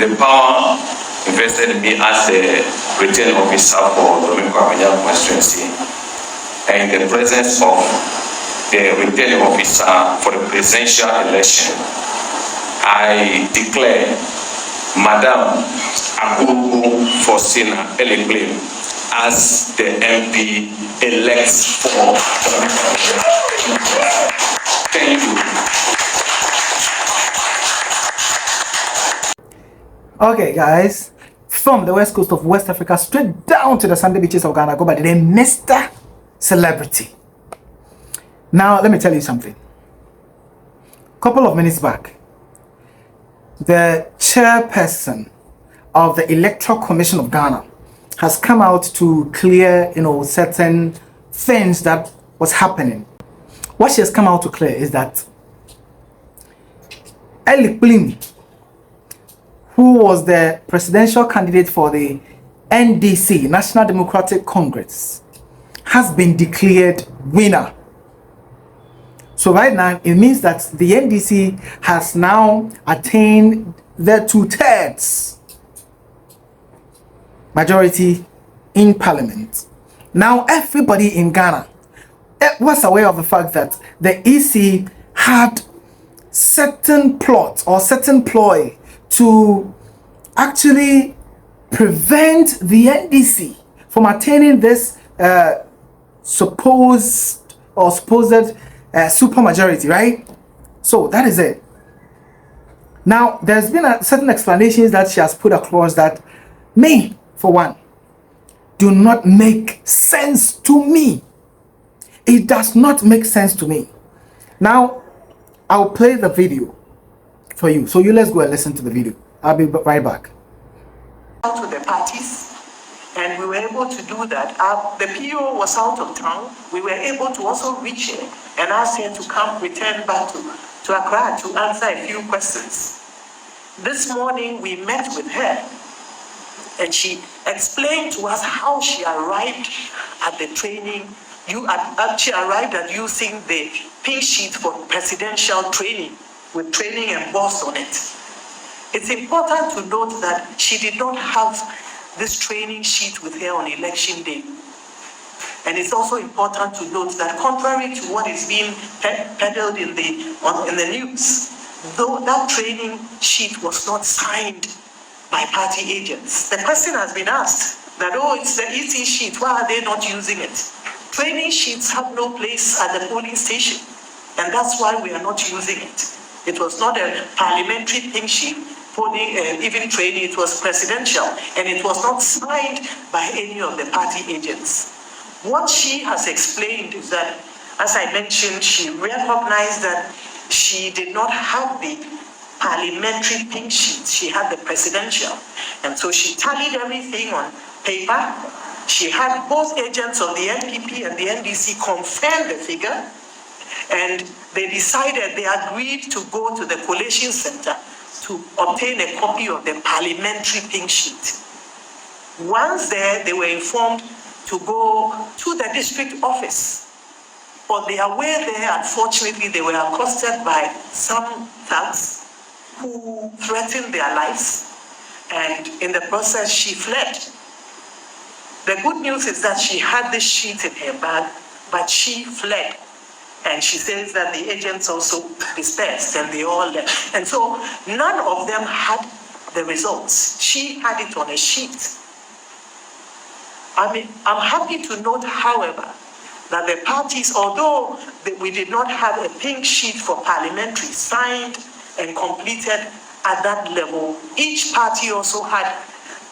the power invested in me as a returning officer for Domingo Abidjan constituency, and in the presence of the returning officer for the presidential election, I declare Madam Agogo Faustina Electoral as the MP elect for. Thank you. Okay, guys, from the west coast of West Africa straight down to the sandy beaches of Ghana, go by the name Mr. Celebrity. Now, let me tell you something. A couple of minutes back, the chairperson of the Electoral Commission of Ghana has come out to clear, certain things that was happening. What she has come out to clear is that Electoral, who was the presidential candidate for the NDC, National Democratic Congress, has been declared winner. So right now, it means that the NDC has now attained the 2/3 majority in parliament. Now everybody in Ghana was aware of the fact that the EC had certain plots or certain ploy to actually prevent the NDC from attaining this supposed supermajority, right? So that is it. Now there's been certain explanations that she has put across that may, for one, do not make sense to me. It does not make sense to me. Now I'll play the video for you. So let's go and listen to the video. I'll be right back. To the parties, and we were able to do that. The PO was out of town. We were able to also reach her and ask her to come return back to Accra to answer a few questions. This morning we met with her and she explained to us how she arrived at the training. She arrived at using the pink sheet for presidential training with training embossed on it. It's important to note that she did not have this training sheet with her on election day. And it's also important to note that contrary to what is being peddled in the news, though that training sheet was not signed by party agents. The question has been asked that, it's the EC sheet, why are they not using it? Training sheets have no place at the polling station, and that's why we are not using it. It was not a parliamentary pink sheet. Even training, it was presidential, and it was not signed by any of the party agents. What she has explained is that, as I mentioned, she recognized that she did not have the parliamentary pink sheet. She had the presidential, and so she tallied everything on paper. She had both agents of the NPP and the NDC confirm the figure, and they agreed to go to the collation center to obtain a copy of the parliamentary pink sheet. Once there, they were informed to go to the district office. On their way there, unfortunately, they were accosted by some thugs who threatened their lives, and in the process, she fled. The good news is that she had this sheet in her bag, but she fled. And she says that the agents also dispersed and they all left. And so none of them had the results. She had it on a sheet. I'm happy to note, however, that the parties, although we did not have a pink sheet for parliamentary signed and completed at that level, each party also had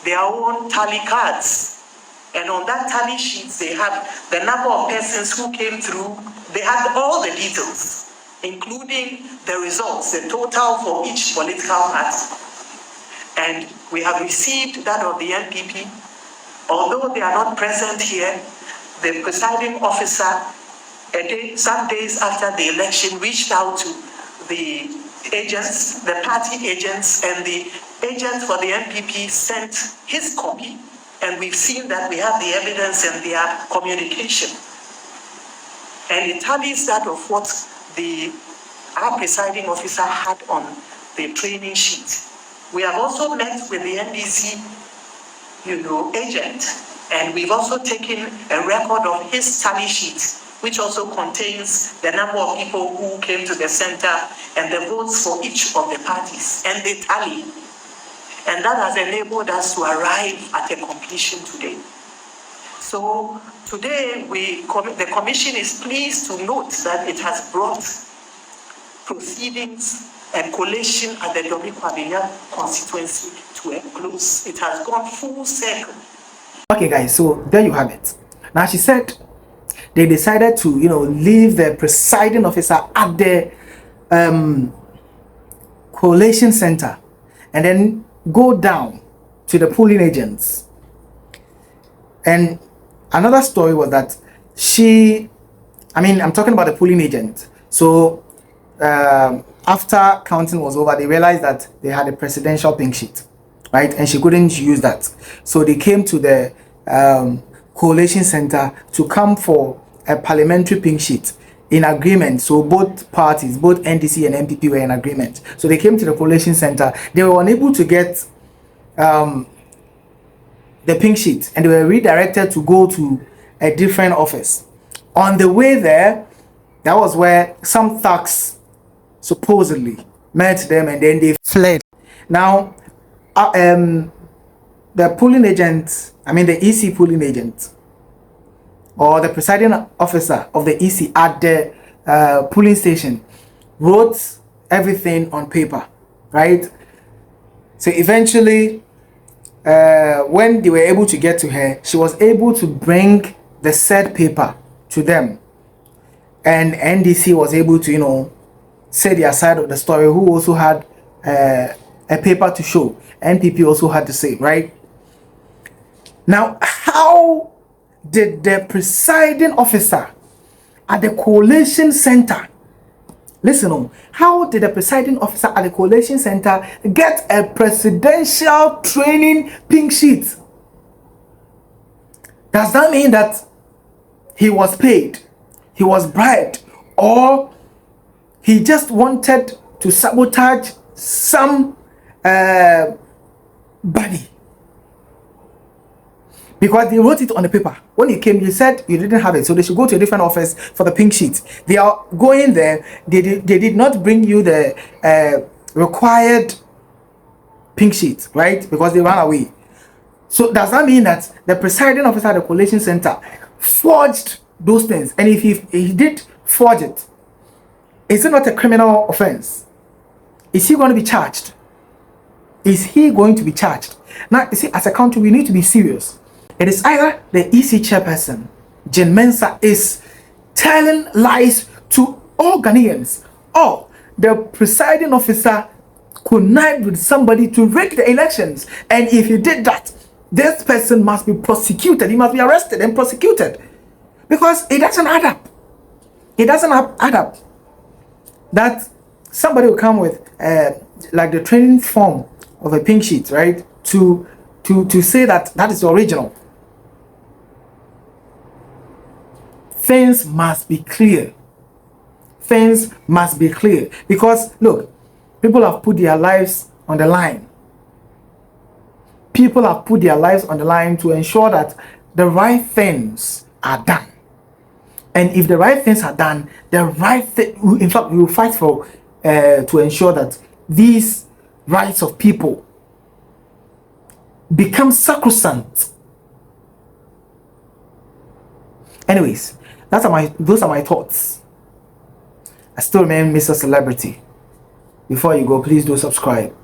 their own tally cards. And on that tally sheets, they have the number of persons who came through. They had all the details, including the results, the total for each political party. And we have received that of the NPP. Although they are not present here, the presiding officer, some days after the election, reached out to the agents, the party agents, and the agent for the NPP sent his copy. And we've seen that we have the evidence and their communication. And it tallies that of what our presiding officer had on the training sheet. We have also met with the NDC, agent, and we've also taken a record of his tally sheet, which also contains the number of people who came to the center and the votes for each of the parties, and they tally. And that has enabled us to arrive at a completion today. So today, the commission is pleased to note that it has brought proceedings and collation at the Domi-Kwabenya constituency to a close. It has gone full circle. Okay, guys, so there you have it. Now, she said they decided to, leave the presiding officer at the collation center and then go down to the polling agents. And another story was that I'm talking about the polling agent. So after counting was over, they realized that they had a presidential pink sheet, right? And she couldn't use that. So they came to the collation center to come for a parliamentary pink sheet in agreement. So both parties, both NDC and MPP, were in agreement. So they came to the collation center. They were unable to get the pink sheet, and they were redirected to go to a different office. On the way there, that was where some thugs supposedly met them, and then they fled. Now, the polling agent, the EC polling agent, or the presiding officer of the EC at the polling station, wrote everything on paper, right? So eventually, when they were able to get to her, she was able to bring the said paper to them, and NDC was able to, say their side of the story, who also had a paper to show. NPP also had to say, right? Now, how did the presiding officer at the collation center, how did the presiding officer at the collation center get a presidential training pink sheet? Does that mean that he was paid, he was bribed, or he just wanted to sabotage some body? Because they wrote it on the paper. When you came, you said you didn't have it, so they should go to a different office for the pink sheet. They are going there. They did not bring you the required pink sheet, right? Because they ran away. So does that mean that the presiding officer at the collation center forged those things? And if he did forge it, is it not a criminal offense? Is he going to be charged? Is he going to be charged? Now, you see, as a country, we need to be serious. It is either the EC chairperson, Jen Mensah, is telling lies to all Ghanaians, or the presiding officer connived with somebody to rig the elections. And if he did that, this person must be prosecuted. He must be arrested and prosecuted, because it doesn't add up. It doesn't add up that somebody will come with like the training form of a pink sheet, right, to say that is the original. Things must be clear. Things must be clear, because look, people have put their lives on the line. People have put their lives on the line to ensure that the right things are done. And if the right things are done, the right thing, in fact, we will fight for to ensure that these rights of people become sacrosanct. Anyways, those are my thoughts. I still remain Mr. Celebrity. Before you go, please do subscribe,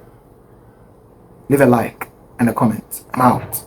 leave a like and a comment. I'm out.